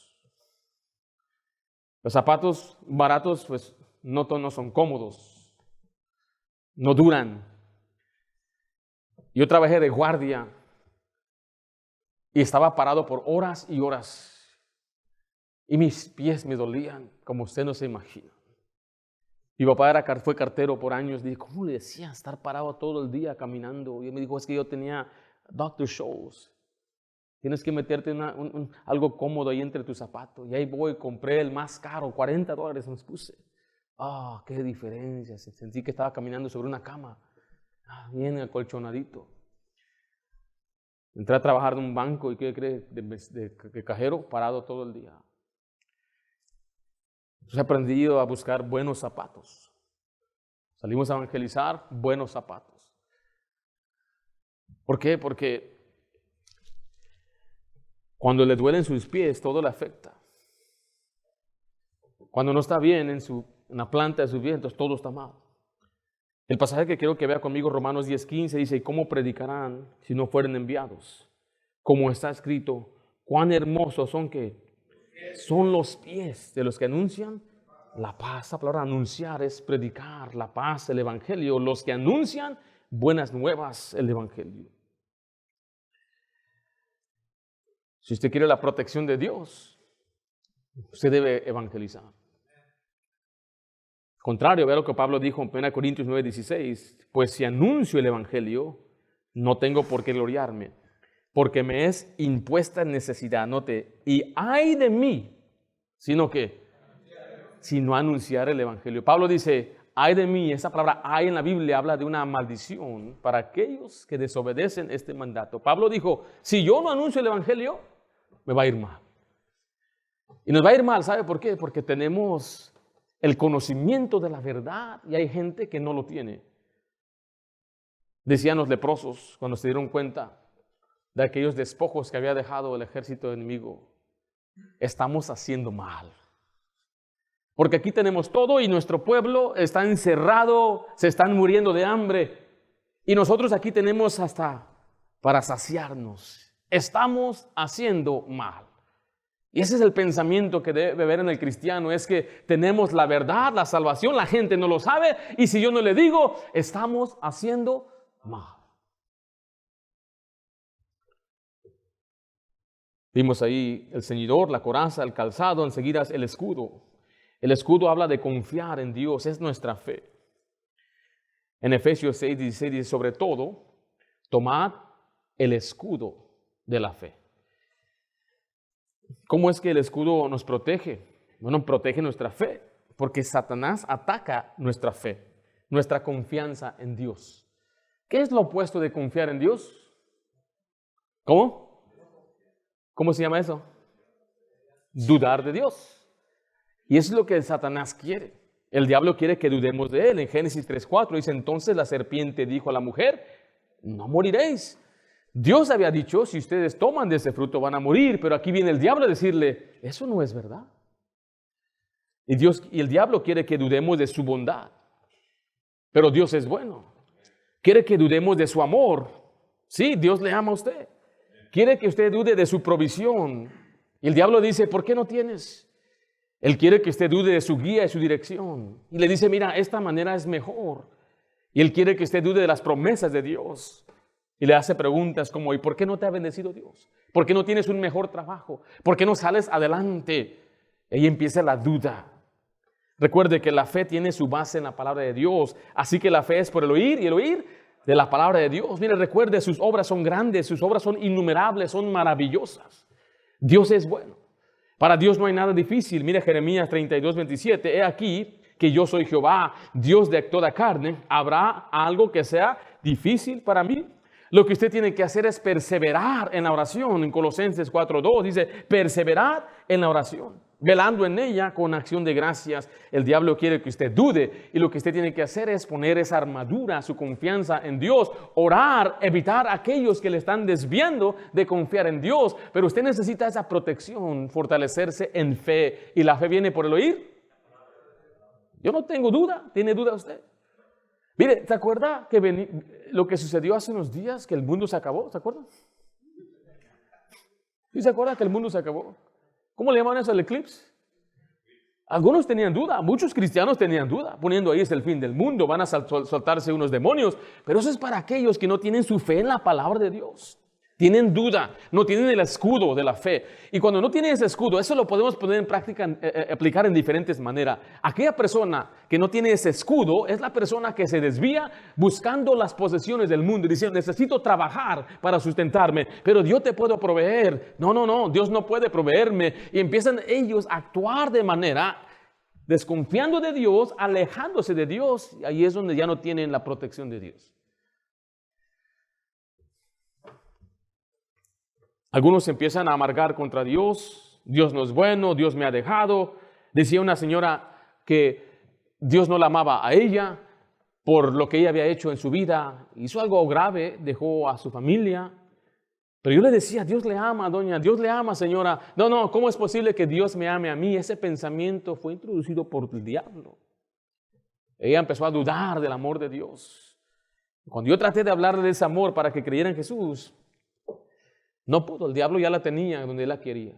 Speaker 1: Los zapatos baratos, pues, no son cómodos, no duran. Yo trabajé de guardia y estaba parado por horas y horas. Y mis pies me dolían, como usted no se imagina. Mi papá fue cartero por años. Dije, ¿cómo le decía estar parado todo el día caminando? Y él me dijo, es que yo tenía doctor shows. Tienes que meterte algo cómodo ahí entre tus zapatos. Y ahí voy, compré el más caro, $40 me puse. Qué diferencia. Sentí que estaba caminando sobre una cama. Bien acolchonadito. Entré a trabajar en un banco y ¿qué cree? De cajero, parado todo el día. Entonces he aprendido a buscar buenos zapatos. Salimos a evangelizar, buenos zapatos. ¿Por qué? Porque cuando le duelen sus pies, todo le afecta. Cuando no está bien en la planta de sus pies, entonces todo está mal. El pasaje que quiero que vea conmigo, Romanos 10:15, dice, ¿y cómo predicarán si no fueren enviados? Como está escrito, cuán hermosos son que son los pies de los que anuncian la paz. La palabra anunciar es predicar la paz, el evangelio. Los que anuncian buenas nuevas, el evangelio. Si usted quiere la protección de Dios, usted debe evangelizar. Contrario, vea lo que Pablo dijo en 1 Corintios 9:16. Pues si anuncio el evangelio, no tengo por qué gloriarme, porque me es impuesta necesidad. Note, y ay de mí, sino que si no anunciar el evangelio. Pablo dice, ay de mí. Esa palabra ay en la Biblia habla de una maldición para aquellos que desobedecen este mandato. Pablo dijo, si yo no anuncio el evangelio, me va a ir mal. Y nos va a ir mal, ¿sabe por qué? Porque tenemos el conocimiento de la verdad y hay gente que no lo tiene. Decían los leprosos cuando se dieron cuenta de aquellos despojos que había dejado el ejército enemigo. Estamos haciendo mal. Porque aquí tenemos todo y nuestro pueblo está encerrado, se están muriendo de hambre. Y nosotros aquí tenemos hasta para saciarnos. Estamos haciendo mal. Y ese es el pensamiento que debe haber en el cristiano, es que tenemos la verdad, la salvación, la gente no lo sabe, y si yo no le digo, estamos haciendo mal. Vimos ahí el ceñidor, la coraza, el calzado, enseguida el escudo. El escudo habla de confiar en Dios, es nuestra fe. En Efesios 6:16 dice, sobre todo, tomad el escudo de la fe. ¿Cómo es que el escudo nos protege? Bueno, protege nuestra fe, porque Satanás ataca nuestra fe, nuestra confianza en Dios. ¿Qué es lo opuesto de confiar en Dios? ¿Cómo? ¿Cómo se llama eso? Dudar de Dios. Y eso es lo que Satanás quiere. El diablo quiere que dudemos de él. En Génesis 3:4 dice, entonces la serpiente dijo a la mujer, no moriréis. Dios había dicho, si ustedes toman de ese fruto van a morir, pero aquí viene el diablo a decirle, eso no es verdad. Y el diablo quiere que dudemos de su bondad. Pero Dios es bueno. Quiere que dudemos de su amor. Sí, Dios le ama a usted. Quiere que usted dude de su provisión. Y el diablo dice, ¿por qué no tienes? Él quiere que usted dude de su guía y su dirección. Y le dice, mira, esta manera es mejor. Y él quiere que usted dude de las promesas de Dios. Y le hace preguntas como, ¿y por qué no te ha bendecido Dios? ¿Por qué no tienes un mejor trabajo? ¿Por qué no sales adelante? Ahí empieza la duda. Recuerde que la fe tiene su base en la palabra de Dios. Así que la fe es por el oír y el oír de la palabra de Dios. Mire, recuerde, sus obras son grandes, sus obras son innumerables, son maravillosas. Dios es bueno. Para Dios no hay nada difícil. Mire Jeremías 32:27. He aquí que yo soy Jehová, Dios de toda carne. ¿Habrá algo que sea difícil para mí? Lo que usted tiene que hacer es perseverar en la oración. En Colosenses 4:2 dice, perseverad en la oración, velando en ella con acción de gracias. El diablo quiere que usted dude y lo que usted tiene que hacer es poner esa armadura, su confianza en Dios, orar, evitar a aquellos que le están desviando de confiar en Dios. Pero usted necesita esa protección, fortalecerse en fe. ¿Y la fe viene por el oír? Yo no tengo duda. ¿Tiene duda usted? Mire, ¿se acuerda que lo que sucedió hace unos días, que el mundo se acabó? ¿Se acuerda? ¿Sí se acuerda que el mundo se acabó? ¿Cómo le llaman eso al eclipse? Algunos tenían duda, muchos cristianos tenían duda, poniendo ahí es el fin del mundo, van a soltarse unos demonios, pero eso es para aquellos que no tienen su fe en la palabra de Dios. Tienen duda, no tienen el escudo de la fe. Y cuando no tienen ese escudo, eso lo podemos poner en práctica, aplicar en diferentes maneras. Aquella persona que no tiene ese escudo es la persona que se desvía buscando las posesiones del mundo y diciendo, necesito trabajar para sustentarme, pero Dios te puede proveer. No, Dios no puede proveerme. Y empiezan ellos a actuar de manera desconfiando de Dios, alejándose de Dios. Y ahí es donde ya no tienen la protección de Dios. Algunos empiezan a amargar contra Dios. Dios no es bueno, Dios me ha dejado. Decía una señora que Dios no la amaba a ella por lo que ella había hecho en su vida. Hizo algo grave, dejó a su familia. Pero yo le decía, Dios le ama, doña, Dios le ama, señora. No, ¿cómo es posible que Dios me ame a mí? Ese pensamiento fue introducido por el diablo. Ella empezó a dudar del amor de Dios. Cuando yo traté de hablarle de ese amor para que creyera en Jesús, no pudo, el diablo ya la tenía donde él la quería.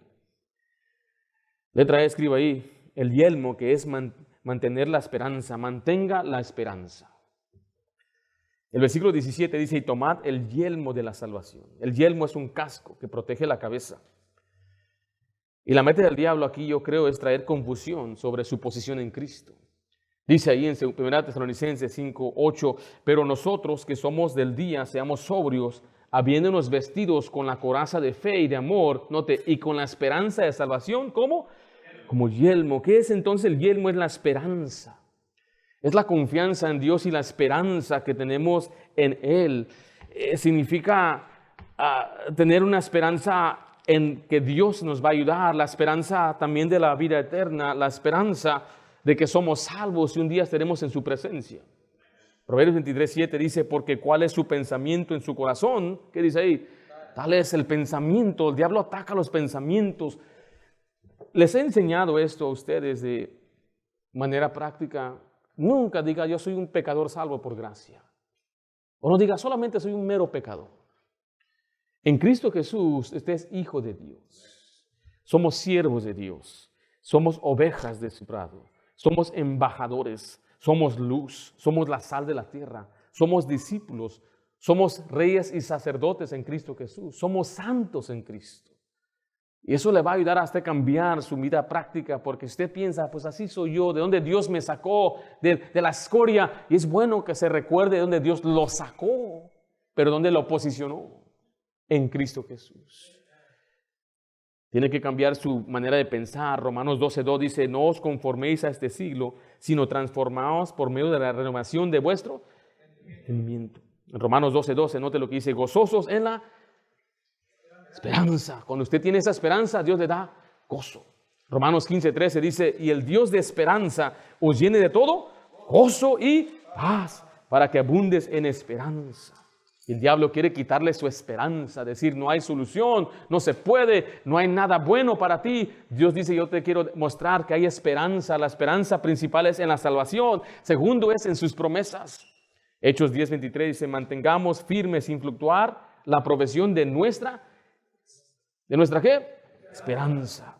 Speaker 1: Letra E, escriba ahí, el yelmo, que es mantener la esperanza, mantenga la esperanza. El versículo 17 dice, y tomad el yelmo de la salvación. El yelmo es un casco que protege la cabeza. Y la meta del diablo aquí, yo creo, es traer confusión sobre su posición en Cristo. Dice ahí en 1 Tesalonicenses 5:8, pero nosotros que somos del día, seamos sobrios, habiéndonos vestidos con la coraza de fe y de amor, note, y con la esperanza de salvación, ¿cómo? Como yelmo. ¿Qué es entonces el yelmo? Es la esperanza. Es la confianza en Dios y la esperanza que tenemos en Él. Significa tener una esperanza en que Dios nos va a ayudar, la esperanza también de la vida eterna, la esperanza de que somos salvos y un día estaremos en su presencia. Proverbios 23:7 dice, porque ¿cuál es su pensamiento en su corazón? ¿Qué dice ahí? Tal es el pensamiento, el diablo ataca los pensamientos. Les he enseñado esto a ustedes de manera práctica. Nunca diga yo soy un pecador salvo por gracia. O no diga solamente soy un mero pecador. En Cristo Jesús usted es hijo de Dios. Somos siervos de Dios. Somos ovejas de su prado. Somos embajadores. Somos luz. Somos la sal de la tierra. Somos discípulos. Somos reyes y sacerdotes en Cristo Jesús. Somos santos en Cristo. Y eso le va a ayudar a usted a cambiar su vida práctica, porque usted piensa, pues así soy yo, de dónde Dios me sacó, de la escoria. Y es bueno que se recuerde de dónde Dios lo sacó, pero dónde lo posicionó, en Cristo Jesús. Tiene que cambiar su manera de pensar. Romanos 12:2 dice, no os conforméis a este siglo, sino transformaos por medio de la renovación de vuestro entendimiento. En Romanos 12:12, note lo que dice, gozosos en la esperanza. Cuando usted tiene esa esperanza, Dios le da gozo. Romanos 15:13 dice, y el Dios de esperanza os llene de todo gozo y paz, para que abundes en esperanza. El diablo quiere quitarle su esperanza, decir, no hay solución, no se puede, no hay nada bueno para ti. Dios dice, yo te quiero mostrar que hay esperanza. La esperanza principal es en la salvación. Segundo es en sus promesas. Hechos 10:23 dice, mantengamos firmes sin fluctuar la profesión de nuestra ¿qué? Esperanza.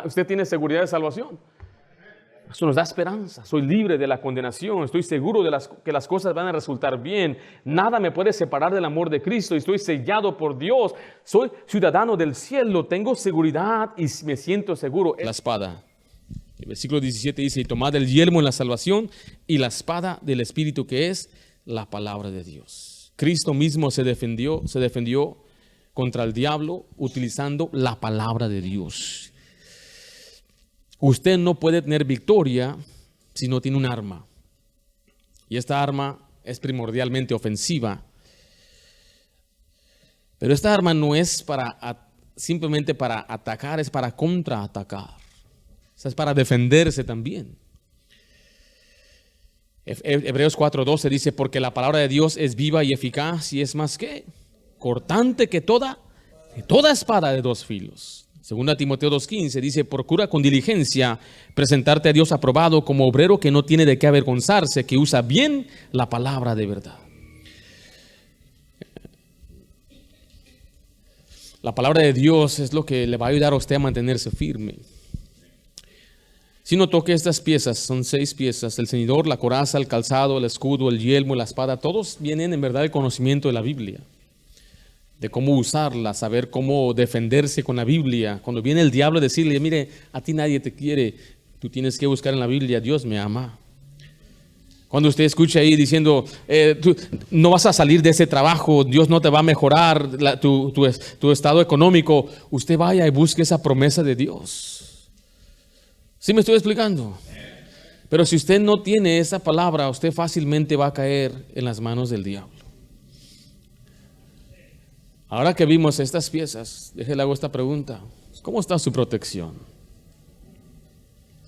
Speaker 1: ¿Usted tiene seguridad de salvación? Eso nos da esperanza. Soy libre de la condenación. Estoy seguro de que las cosas van a resultar bien. Nada me puede separar del amor de Cristo. Estoy sellado por Dios. Soy ciudadano del cielo. Tengo seguridad y me siento seguro. La espada. El versículo 17 dice, y tomad el yelmo en la salvación y la espada del Espíritu, que es la palabra de Dios. Cristo mismo se defendió contra el diablo utilizando la palabra de Dios. Usted no puede tener victoria si no tiene un arma. Y esta arma es primordialmente ofensiva. Pero esta arma no es simplemente para atacar, es para contraatacar. O sea, es para defenderse también. Hebreos 4:12 dice, porque la palabra de Dios es viva y eficaz y es más que cortante que toda espada de dos filos. Segunda Timoteo 2:15 dice, procura con diligencia presentarte a Dios aprobado como obrero que no tiene de qué avergonzarse, que usa bien la palabra de verdad. La palabra de Dios es lo que le va a ayudar a usted a mantenerse firme. Si no toque estas piezas, son 6 piezas, el ceñidor, la coraza, el calzado, el escudo, el yelmo, la espada, todos vienen en verdad del conocimiento de la Biblia, de cómo usarla, saber cómo defenderse con la Biblia. Cuando viene el diablo a decirle, mire, a ti nadie te quiere, tú tienes que buscar en la Biblia, Dios me ama. Cuando usted escucha ahí diciendo, tú no vas a salir de ese trabajo, Dios no te va a mejorar tu estado económico, usted vaya y busque esa promesa de Dios. ¿Sí me estoy explicando? Pero si usted no tiene esa palabra, usted fácilmente va a caer en las manos del diablo. Ahora que vimos estas piezas, déjele hago esta pregunta. ¿Cómo está su protección?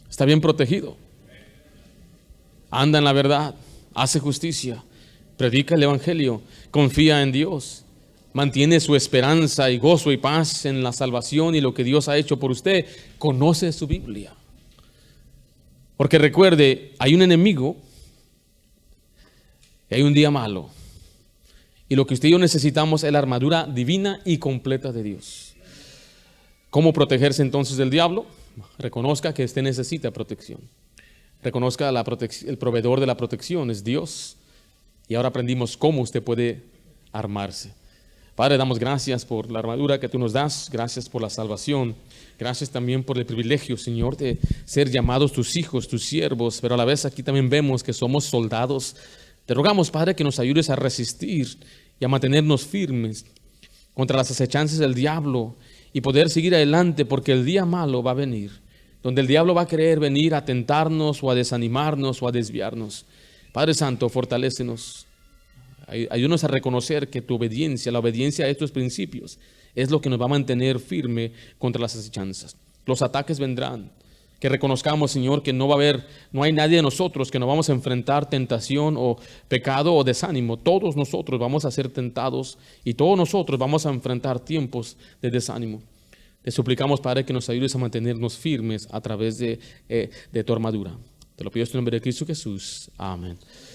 Speaker 1: ¿Está bien protegido? Anda en la verdad, hace justicia, predica el evangelio, confía en Dios, mantiene su esperanza y gozo y paz en la salvación y lo que Dios ha hecho por usted, conoce su Biblia. Porque recuerde, hay un enemigo y hay un día malo. Y lo que usted y yo necesitamos es la armadura divina y completa de Dios. ¿Cómo protegerse entonces del diablo? Reconozca que usted necesita protección. Reconozca el proveedor de la protección es Dios. Y ahora aprendimos cómo usted puede armarse. Padre, damos gracias por la armadura que tú nos das. Gracias por la salvación. Gracias también por el privilegio, Señor, de ser llamados tus hijos, tus siervos. Pero a la vez aquí también vemos que somos soldados. Te rogamos, Padre, que nos ayudes a resistir y a mantenernos firmes contra las acechanzas del diablo y poder seguir adelante, porque el día malo va a venir, donde el diablo va a querer venir a tentarnos o a desanimarnos o a desviarnos. Padre Santo, fortalécenos. Ayúdanos a reconocer que tu obediencia, la obediencia a estos principios, es lo que nos va a mantener firme contra las acechanzas. Los ataques vendrán. Que reconozcamos, Señor, que no hay nadie de nosotros que nos vamos a enfrentar tentación o pecado o desánimo. Todos nosotros vamos a ser tentados y todos nosotros vamos a enfrentar tiempos de desánimo. Te suplicamos, Padre, que nos ayudes a mantenernos firmes a través de tu armadura. Te lo pido en el nombre de Cristo Jesús. Amén.